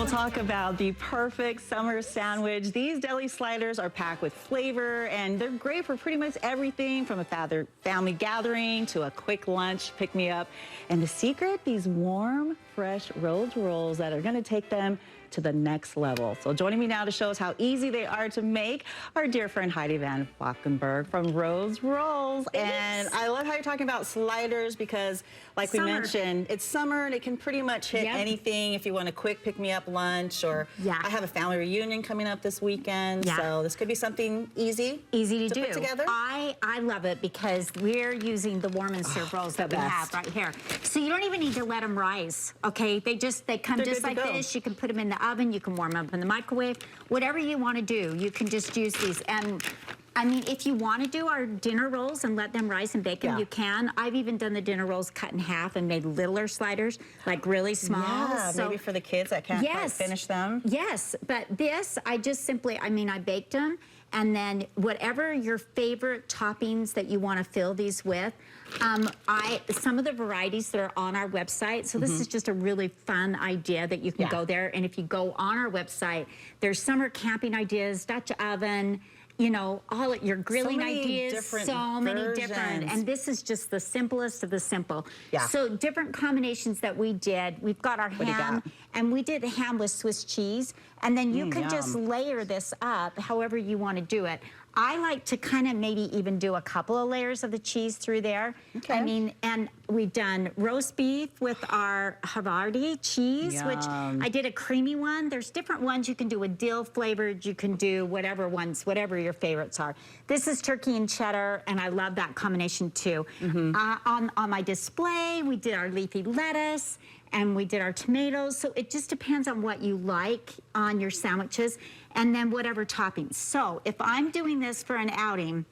We'll talk about the perfect summer sandwich. These deli sliders are packed with flavor, and they're great for pretty much everything from a family gathering to a quick lunch pick-me-up. And the secret, these warm, fresh Rhodes rolls that are going to take them to the next level. So joining me now to show us how easy they are to make, our dear friend Heidi Van Valkenburg from Rhodes Rolls. And I love how you're talking about sliders because, like we mentioned, it's summer and it can pretty much hit anything if you want a quick pick-me-up lunch, or I have a family reunion coming up this weekend, so this could be something easy to do. Put together. I love it because we're using the warm and serve rolls that we have right here. So you don't even need to let them rise, okay? They come just like this. You can put them in the oven, you can warm them up in the microwave, whatever you want to do, you can just use these. And I mean, if you want to do our dinner rolls and let them rise and bake them, you can. I've even done the dinner rolls cut in half and made littler sliders, like really small. Yeah, so, maybe for the kids that can't quite finish them. Yes, but this, I just simply, I baked them, and then whatever your favorite toppings that you want to fill these with, some of the varieties that are on our website, so this is just a really fun idea that you can go there, and if you go on our website, there's summer camping ideas, Dutch oven, you know, all your grilling ideas, so many different, and this is just the simplest of the simple. So different combinations that we did. We've got our ham, and we did the ham with Swiss cheese, and then you can just layer this up however you want to do it. I like to kind of maybe even do a couple of layers of the cheese through there. I mean, and we've done roast beef with our Havarti cheese, which I did a creamy one. There's different ones you can do with dill flavored. You can do whatever ones, whatever your favorites are. This is turkey and cheddar, and I love that combination too. On my display, we did our leafy lettuce, and we did our tomatoes. So it just depends on what you like on your sandwiches, and then whatever toppings. So if I'm doing this for an outing,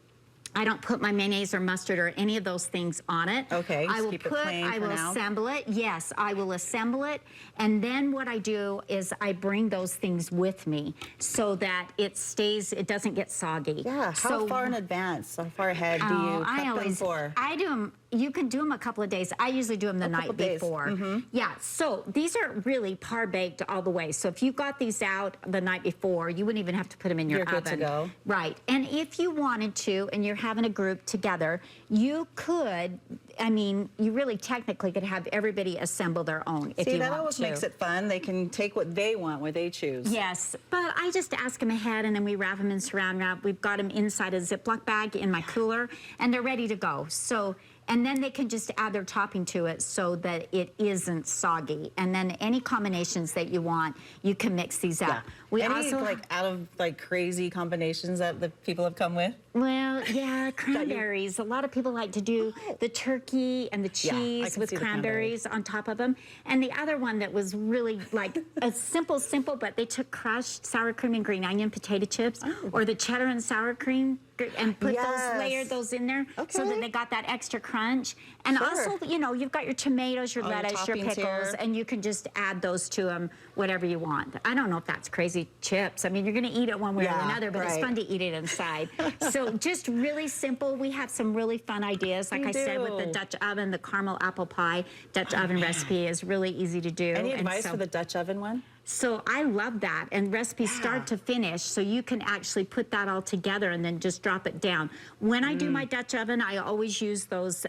I don't put my mayonnaise or mustard or any of those things on it. Okay, I will assemble it. Yes, I will assemble it. And then what I do is I bring those things with me so that it stays, it doesn't get soggy. Yeah, how far in advance, how far ahead do you cut them for? I do them, you can do them a couple of days. I usually do them the night before. Yeah, so these are really par baked all the way. So if you got these out the night before, you wouldn't even have to put them in your oven. You're good to go. Right, and if you wanted to, and you're having a group together, you could, I mean, you really technically could have everybody assemble their own if you want to. See, that always makes it fun. They can take what they want, what they choose. Yes, but I just ask them ahead, and then we wrap them in saran wrap. We've got them inside a Ziploc bag in my cooler, and they're ready to go. So, and then they can just add their topping to it so that it isn't soggy. And then any combinations that you want, you can mix these up. We also like out of like crazy combinations that the people have come with. Well, yeah, cranberries. A lot of people like to do the turkey and the cheese with cranberries on top of them. And the other one that was really like a simple, but they took crushed sour cream and green onion potato chips, or the cheddar and sour cream, and put layered those in there so that they got that extra crunch. And also, you know, you've got your tomatoes, your lettuce, your pickles, and you can just add those to them, whatever you want. I don't know if that's crazy chips. I mean, you're going to eat it one way or another, but it's fun to eat it inside. So just really simple. We have some really fun ideas. Like I said, with the Dutch oven, the caramel apple pie Dutch oven recipe is really easy to do. Any advice for the Dutch oven one? So I love that, and recipes start to finish, so you can actually put that all together and then just drop it down. When I do my Dutch oven, I always use those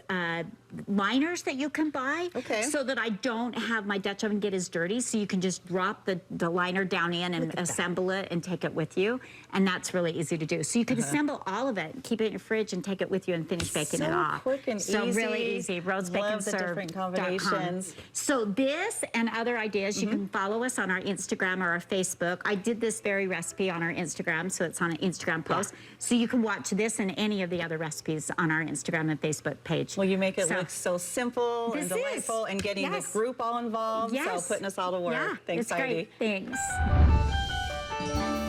liners that you can buy, so that I don't have my Dutch oven get as dirty, so you can just drop the liner down in and assemble it and take it with you, and that's really easy to do. So you can assemble all of it, keep it in your fridge, and take it with you and finish baking it off. Quick and easy. So really easy. Rhodes Bake N Serve. Different combinations. So this and other ideas, you can follow us on our Instagram or our Facebook. I did this very recipe on our Instagram, so it's on an Instagram post. So you can watch this and any of the other recipes on our Instagram and Facebook page. Well, you make it look so simple and delightful, and getting the group all involved, so putting us all to work. Thanks, Heidi. Great. Thanks.